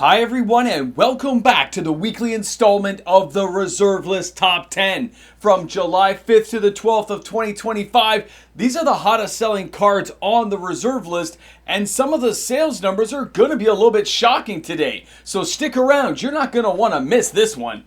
Hi everyone and welcome back to the weekly installment of the Reserve List Top 10. From July 5th to the 12th of 2025, these are the hottest selling cards on the Reserve List, and some of the sales numbers are going to be a little bit shocking today. So stick around, you're not going to want to miss this one.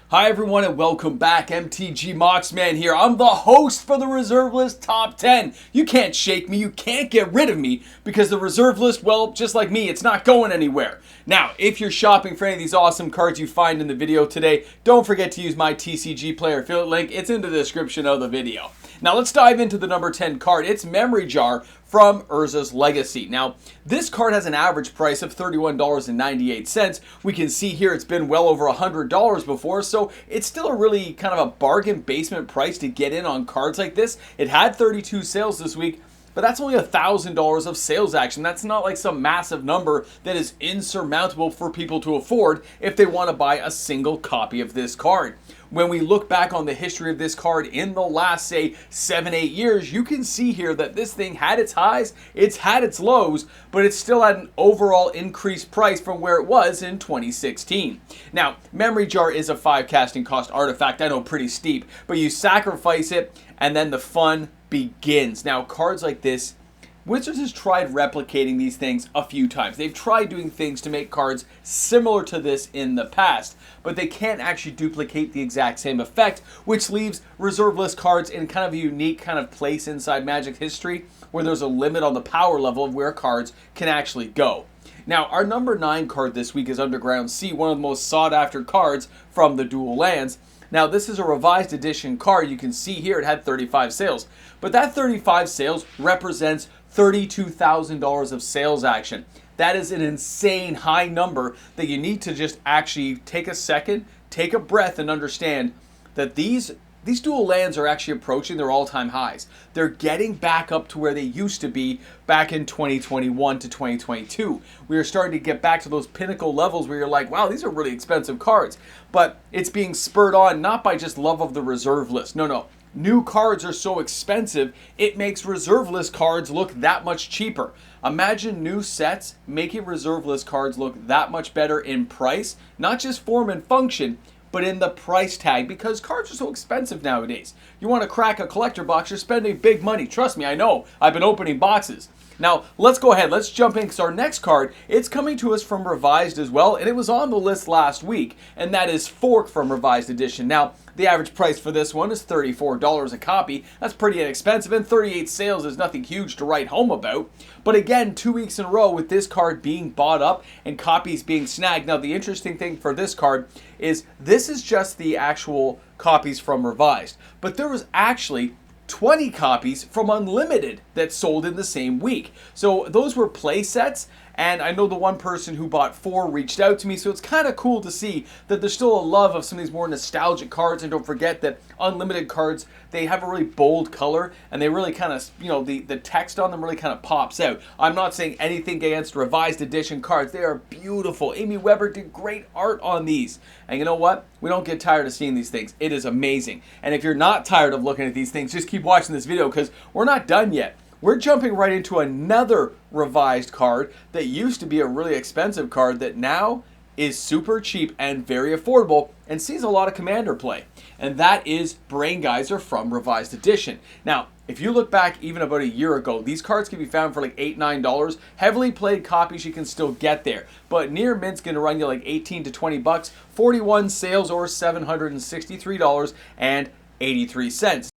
Hi everyone and welcome back. MTG Moxman here. I'm the host for the Reserve List Top 10. You can't shake me, you can't get rid of me, because the Reserve List, well, just like me, it's not going anywhere. Now, if you're shopping for any of these awesome cards you find in the video today, don't forget to use my TCG Player affiliate link. It's in the description of the video. Now let's dive into the number 10 card. It's Memory Jar from Urza's Legacy. Now, this card has an average price of $31.98. We can see here it's been well over $100 before, so it's still a really kind of a bargain basement price to get in on cards like this. It had 32 sales this week, but that's only $1,000 of sales action. That's not like some massive number that is insurmountable for people to afford if they want to buy a single copy of this card. When we look back on the history of this card in the last, say, 7-8 years, you can see here that this thing had its highs, it's had its lows, but it's still at an overall increased price from where it was in 2016. Now, Memory Jar is a 5 casting cost artifact. I know, pretty steep, but you sacrifice it and then the fun begins. Now, cards like this, Wizards has tried replicating these things a few times. They've tried doing things to make cards similar to this in the past, but they can't actually duplicate the exact same effect, which leaves Reserve List cards in kind of a unique kind of place inside Magic history where there's a limit on the power level of where cards can actually go. Now, our number 9 card this week is Underground Sea, one of the most sought after cards from the dual lands. Now, this is a revised edition card. You can see here it had 35 sales, but that 35 sales represents $32,000 of sales action. That is an insane high number that you need to just actually take a second, take a breath, and understand that these dual lands are actually approaching their all-time highs. They're getting back up to where they used to be back in 2021 to 2022. We are starting to get back to those pinnacle levels where you're like, wow, these are really expensive cards. But it's being spurred on not by just love of the Reserve List. No. New cards are so expensive, it makes Reserve List cards look that much cheaper. Imagine new sets making Reserve List cards look that much better in price, not just form and function, but in the price tag, because cards are so expensive nowadays. You want to crack a collector box, you're spending big money. Trust me, I know. I've been opening boxes. Now, let's go ahead. Let's jump in, because our next card, it's coming to us from Revised as well, and it was on the list last week, and that is Fork from Revised Edition. Now, the average price for this one is $34 a copy. That's pretty inexpensive, and 38 sales is nothing huge to write home about. But again, 2 weeks in a row with this card being bought up and copies being snagged. Now, the interesting thing for this card is this is just the actual copies from Revised, but there was actually 20 copies from Unlimited that sold in the same week. So those were play sets, and I know the one person who bought 4 reached out to me, so it's kind of cool to see that there's still a love of some of these more nostalgic cards. And don't forget that Unlimited cards, they have a really bold color, and they really kind of, the text on them really kind of pops out. I'm not saying anything against Revised Edition cards. They are beautiful. Amy Weber did great art on these. And you know what? We don't get tired of seeing these things. It is amazing. And if you're not tired of looking at these things, just keep watching this video, because we're not done yet. We're jumping right into another revised card that used to be a really expensive card that now is super cheap and very affordable and sees a lot of Commander play. And that is Brain Geyser from Revised Edition. Now, if you look back even about a year ago, these cards can be found for like $8, $9. Heavily played copies you can still get there. But near mint's going to run you like 18 to 20 bucks, 41 sales, or $763.83.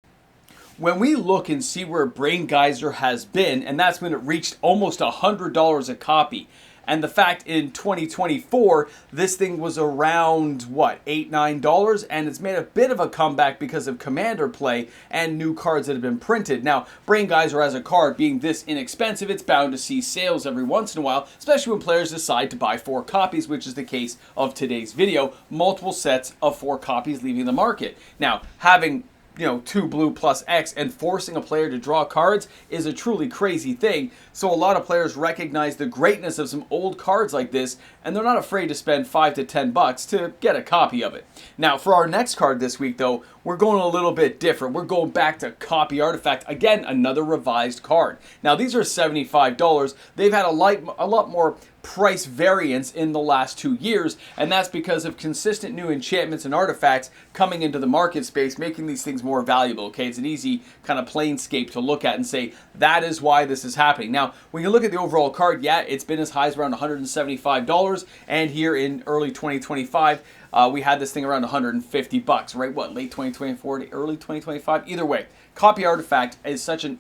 When we look and see where Brain Geyser has been, and that's when it reached almost $100 a copy, and the fact in 2024, this thing was around, what, $8, $9, and it's made a bit of a comeback because of Commander play and new cards that have been printed. Now, Brain Geyser as a card being this inexpensive, it's bound to see sales every once in a while, especially when players decide to buy 4 copies, which is the case of today's video. Multiple sets of 4 copies leaving the market. Now, having 2 blue plus X and forcing a player to draw cards is a truly crazy thing. So a lot of players recognize the greatness of some old cards like this, and they're not afraid to spend $5 to $10 to get a copy of it. Now, for our next card this week, though, we're going a little bit different. We're going back to Copy Artifact. Again, another revised card. Now, these are $75. They've had a lot more price variance in the last 2 years, and that's because of consistent new enchantments and artifacts coming into the market space, making these things more valuable. Okay, it's an easy kind of planescape to look at and say that is why this is happening. Now, when you look at the overall card, yeah, it's been as high as around $175, and here in early 2025, we had this thing around 150 bucks, right? What, late 2024 to early 2025? Either way, Copy Artifact is such an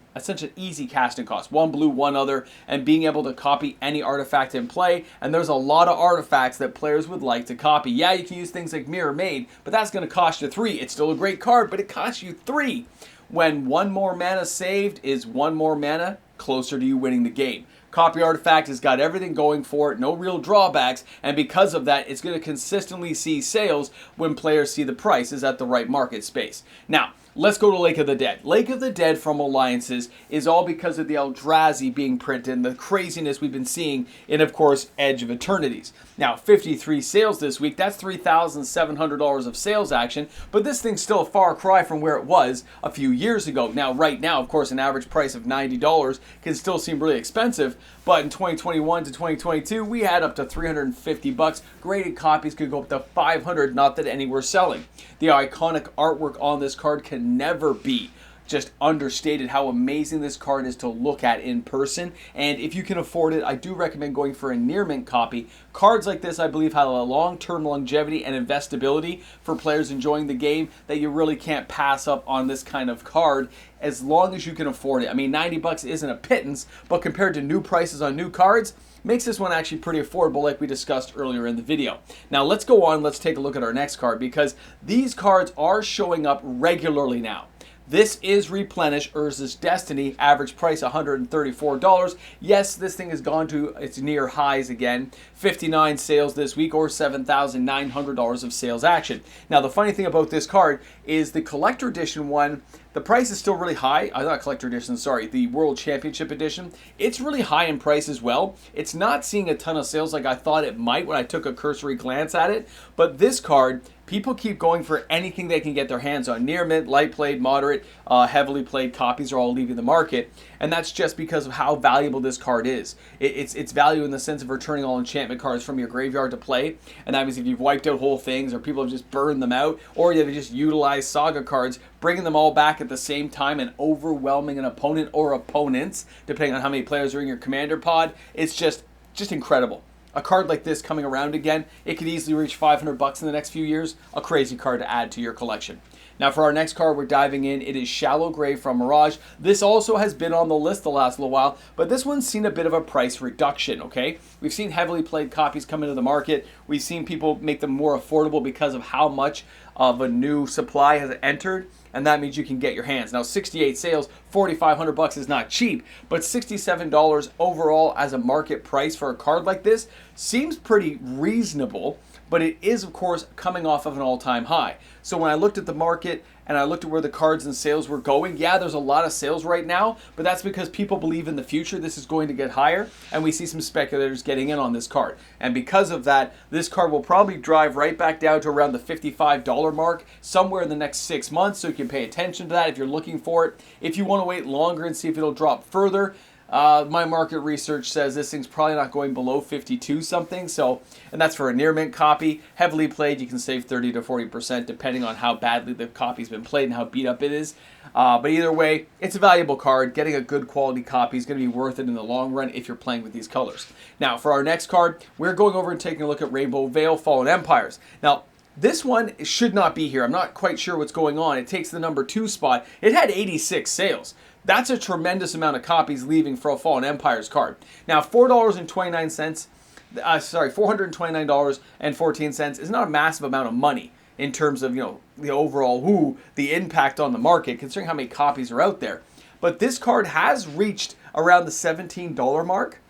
easy casting cost. One blue, one other, and being able to copy any artifact in play. And there's a lot of artifacts that players would like to copy. Yeah, you can use things like Mirror Maid, but that's going to cost you 3. It's still a great card, but it costs you 3. When one more mana saved is one more mana closer to you winning the game. Copy Artifact has got everything going for it, no real drawbacks, and because of that, it's going to consistently see sales when players see the price is at the right market space. Now, let's go to Lake of the Dead. Lake of the Dead from Alliances is all because of the Eldrazi being printed and the craziness we've been seeing in, of course, Edge of Eternities. Now, 53 sales this week. That's $3,700 of sales action, but this thing's still a far cry from where it was a few years ago. Now, right now, of course, an average price of $90 can still seem really expensive, but in 2021 to 2022, we had up to 350 bucks. Graded copies could go up to 500, not that any were selling. The iconic artwork on this card can never be just understated how amazing this card is to look at in person. And if you can afford it, I do recommend going for a near mint copy. Cards like this, I believe, have a long-term longevity and investability for players enjoying the game that you really can't pass up on this kind of card as long as you can afford it. I mean, 90 bucks isn't a pittance, but compared to new prices on new cards, makes this one actually pretty affordable like we discussed earlier in the video. Now let's go on, let's take a look at our next card because these cards are showing up regularly now. This is Replenishes Destiny, average price $134. Yes, this thing has gone to its near highs again. 59 sales this week or $7,900 of sales action. Now, the funny thing about this card is the collector edition one, the price is still really high. Not collector edition, sorry, the World Championship edition. It's really high in price as well. It's not seeing a ton of sales like I thought it might when I took a cursory glance at it. But this card, people keep going for anything they can get their hands on. Near mint, light played, moderate, heavily played copies are all leaving the market. And that's just because of how valuable this card is. It's value in the sense of returning all enchantment cards from your graveyard to play. And that means if you've wiped out whole things or people have just burned them out or you've just utilized saga cards, bringing them all back at the same time and overwhelming an opponent or opponents, depending on how many players are in your commander pod, it's just incredible. A card like this coming around again, it could easily reach 500 bucks in the next few years. A crazy card to add to your collection. Now for our next card we're diving in, it is Shallow Grave from Mirage. This also has been on the list the last little while, but this one's seen a bit of a price reduction, okay? We've seen heavily played copies come into the market. We've seen people make them more affordable because of how much of a new supply has entered, and that means you can get your hands. Now 68 sales, 4,500 bucks is not cheap, but $67 overall as a market price for a card like this seems pretty reasonable, but it is of course coming off of an all-time high. So when I looked at the market and I looked at where the cards and sales were going, yeah, there's a lot of sales right now, but that's because people believe in the future this is going to get higher, and we see some speculators getting in on this card. And because of that, this card will probably drive right back down to around the $55 mark somewhere in the next 6 months, so you can pay attention to that if you're looking for it. If you want to wait longer and see if it'll drop further, my market research says this thing's probably not going below 52 something. So, and that's for a near mint copy. Heavily played, you can save 30 to 40% depending on how badly the copy's been played and how beat up it is. But either way, it's a valuable card. Getting a good quality copy is going to be worth it in the long run if you're playing with these colors. Now, for our next card, we're going over and taking a look at Rainbow Veil Fallen Empires. Now, this one should not be here. I'm not quite sure what's going on. It takes the number 2 spot. It had 86 sales. That's a tremendous amount of copies leaving for a Fallen Empires card. Now, $429.14 is not a massive amount of money in terms of, the overall, the impact on the market, considering how many copies are out there. But this card has reached around the $17 mark.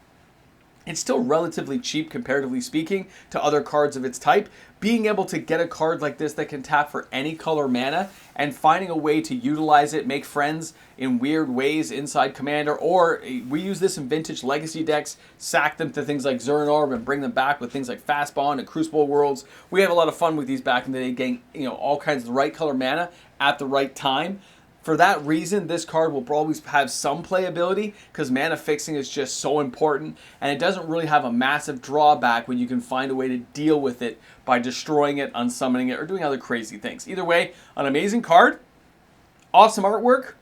It's still relatively cheap, comparatively speaking, to other cards of its type. Being able to get a card like this that can tap for any color mana and finding a way to utilize it, make friends in weird ways inside Commander, or we use this in vintage legacy decks, sack them to things like Zern Orb and bring them back with things like Fast Bond and Crucible Worlds. We have a lot of fun with these back in the day, getting all kinds of the right color mana at the right time. For that reason, this card will always have some playability because mana fixing is just so important, and it doesn't really have a massive drawback when you can find a way to deal with it by destroying it, unsummoning it, or doing other crazy things. Either way, an amazing card, awesome artwork,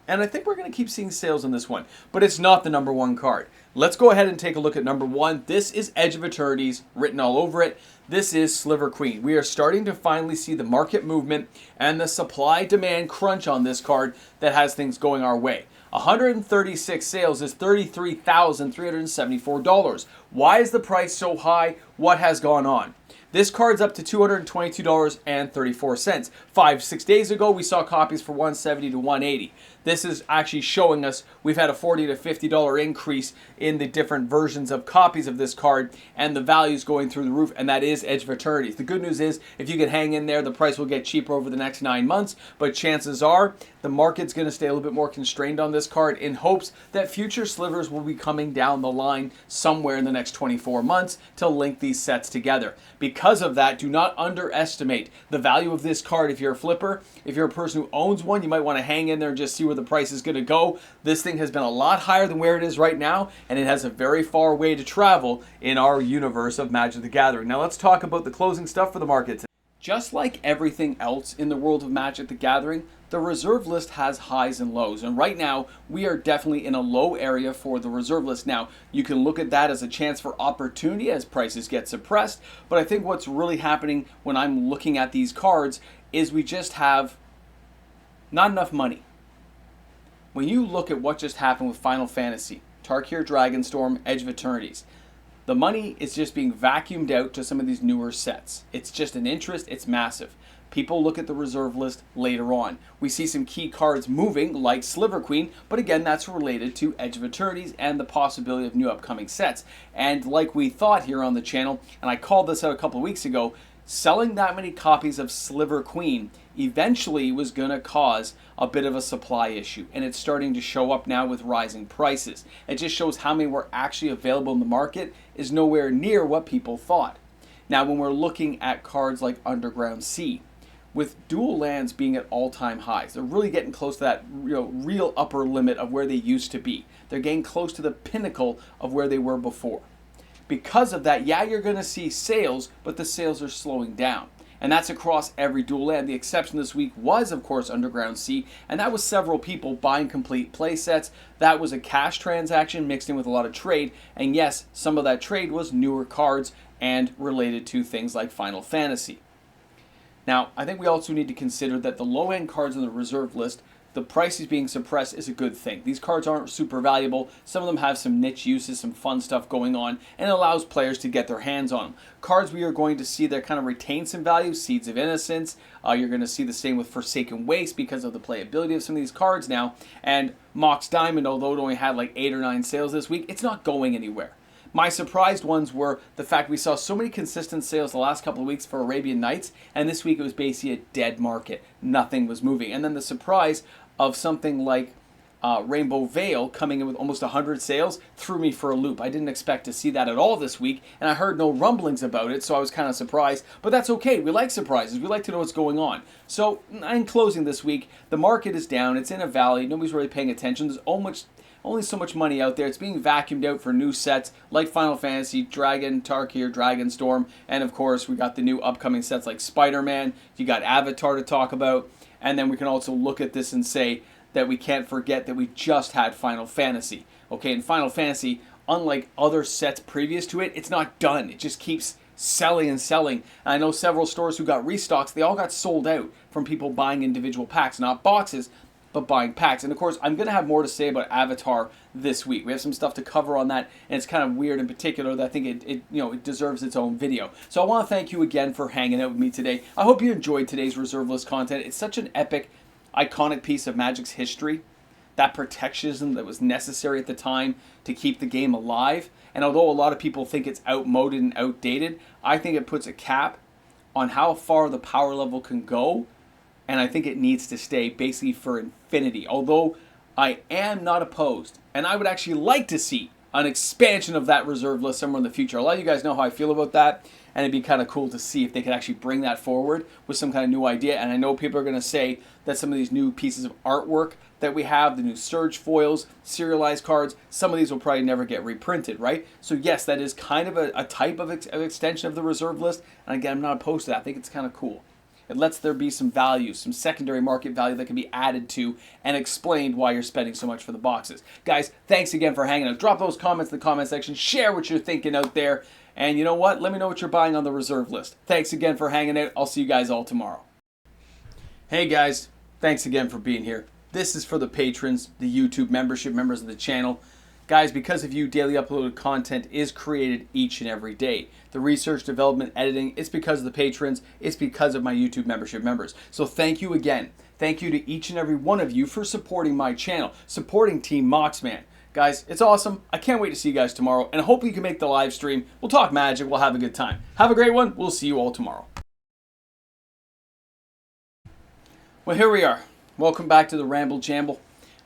and I think we're going to keep seeing sales on this one. But it's not the number one card. Let's go ahead and take a look at number one. This is Edge of Eternities, written all over it. This is Sliver Queen. We are starting to finally see the market movement and the supply-demand crunch on this card that has things going our way. 136 sales is $33,374. Why is the price so high? What has gone on? This card's up to $222.34. 5-6 days ago, we saw copies for $170 to $180. This is actually showing us we've had a $40 to $50 increase in the different versions of copies of this card, and the value's going through the roof, and that is Edge of Eternities. The good news is, if you can hang in there, the price will get cheaper over the next 9 months, but chances are the market's going to stay a little bit more constrained on this card in hopes that future slivers will be coming down the line somewhere in the next 24 months to link these sets together. Because of that, do not underestimate the value of this card if you're a flipper. If you're a person who owns one, you might want to hang in there and just see where the price is going to go. This thing has been a lot higher than where it is right now, and it has a very far way to travel in our universe of Magic the Gathering. Now let's talk about the closing stuff for the market today. Just like everything else in the world of Magic the Gathering, the reserve list has highs and lows, and right now we are definitely in a low area for the reserve list. Now, you can look at that as a chance for opportunity as prices get suppressed, but I think what's really happening when I'm looking at these cards is we just have not enough money. When you look at what just happened with Final Fantasy, Tarkir Dragonstorm, Edge of Eternities, the money is just being vacuumed out to some of these newer sets. It's just an interest, it's massive. People look at the reserve list later on. We see some key cards moving, like Sliver Queen, but again, that's related to Edge of Eternities and the possibility of new upcoming sets. And like we thought here on the channel, and I called this out a couple of weeks ago, selling that many copies of Sliver Queen eventually was going to cause a bit of a supply issue, and it's starting to show up now with rising prices. It just shows how many were actually available in the market is nowhere near what people thought. Now, when we're looking at cards like Underground Sea, with dual lands being at all-time highs, they're really getting close to that real upper limit of where they used to be. They're getting close to the pinnacle of where they were before. Because of that, yeah, you're going to see sales, but the sales are slowing down. And that's across every dual land. The exception this week was, of course, Underground Sea, and that was several people buying complete play sets. That was a cash transaction mixed in with a lot of trade, and yes, some of that trade was newer cards and related to things like Final Fantasy. Now, I think we also need to consider that the low-end cards on the reserve list, the prices being suppressed is a good thing. These cards aren't super valuable. Some of them have some niche uses, some fun stuff going on, and it allows players to get their hands on them. Cards we are going to see that kind of retain some value, Seeds of Innocence. You're going to see the same with Forsaken Waste because of the playability of some of these cards now. And Mox Diamond, although it only had like 8 or 9 sales this week, it's not going anywhere. My surprised ones were the fact we saw so many consistent sales the last couple of weeks for Arabian Nights, and this week it was basically a dead market. Nothing was moving. And then the surprise of something like Rainbow Veil coming in with almost 100 sales threw me for a loop. I didn't expect to see that at all this week, and I heard no rumblings about it, so I was kind of surprised. But that's okay. We like surprises. We like to know what's going on. So, in closing this week, the market is down. It's in a valley. Nobody's really paying attention. There's only so much money out there. It's being vacuumed out for new sets like Final Fantasy, Tarkir, Dragonstorm, and of course we got the new upcoming sets like Spider-Man. You got Avatar to talk about, and then we can also look at this and say that we can't forget that we just had Final Fantasy. Okay, and Final Fantasy, unlike other sets previous to it, it's not done. It just keeps selling and selling. And I know several stores who got restocks, they all got sold out from people buying individual packs, not boxes, but buying packs. And of course, I'm going to have more to say about Avatar this week. We have some stuff to cover on that, and it's kind of weird in particular that I think it deserves its own video. So I want to thank you again for hanging out with me today. I hope you enjoyed today's reserve list content. It's such an epic, iconic piece of Magic's history. That protectionism that was necessary at the time to keep the game alive. And although a lot of people think it's outmoded and outdated, I think it puts a cap on how far the power level can go. And I think it needs to stay basically for infinity. Although I am not opposed, and I would actually like to see an expansion of that reserve list somewhere in the future. I'll let you guys know how I feel about that, and it'd be kind of cool to see if they could actually bring that forward with some kind of new idea. And I know people are going to say that some of these new pieces of artwork that we have, the new surge foils, serialized cards, some of these will probably never get reprinted, right? So yes, that is kind of a type of extension of the reserve list, and again, I'm not opposed to that. I think it's kind of cool. It lets there be some value, some secondary market value that can be added to and explained why you're spending so much for the boxes. Guys, thanks again for hanging out. Drop those comments in the comment section. Share what you're thinking out there. And you know what? Let me know what you're buying on the reserve list. Thanks again for hanging out. I'll see you guys all tomorrow. Hey guys, thanks again for being here. This is for the patrons, the YouTube membership members of the channel. Guys, because of you, daily uploaded content is created each and every day. The research, development, editing, it's because of the patrons. It's because of my YouTube membership members. So thank you again. Thank you to each and every one of you for supporting my channel, supporting Team Moxman. Guys, it's awesome. I can't wait to see you guys tomorrow, and hopefully you can make the live stream. We'll talk magic. We'll have a good time. Have a great one. We'll see you all tomorrow. Well, here we are. Welcome back to the Ramble Jamble.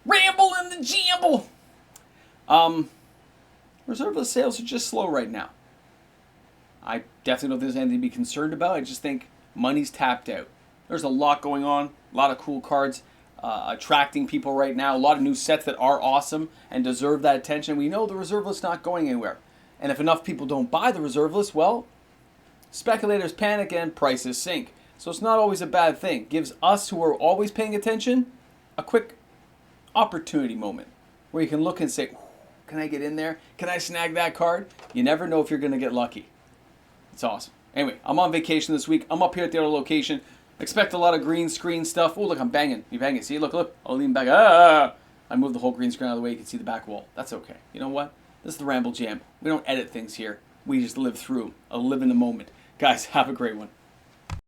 Ramble in the Jamble! Reserve list sales are just slow right now. I definitely don't think there's anything to be concerned about. I just think money's tapped out. There's a lot going on, a lot of cool cards attracting people right now, a lot of new sets that are awesome and deserve that attention. We know the reserve list's not going anywhere. And if enough people don't buy the reserve list, well, speculators panic and prices sink. So it's not always a bad thing. Gives us who are always paying attention a quick opportunity moment where you can look and say, can I get in there? Can I snag that card? You never know if you're going to get lucky. It's awesome. Anyway, I'm on vacation this week. I'm up here at the other location. Expect a lot of green screen stuff. Oh, look, I'm banging. You banging. See, look. I'll lean back. I moved the whole green screen out of the way. You can see the back wall. That's okay. You know what? This is the Ramble Jam. We don't edit things here. We just live through. I live in the moment. Guys, have a great one.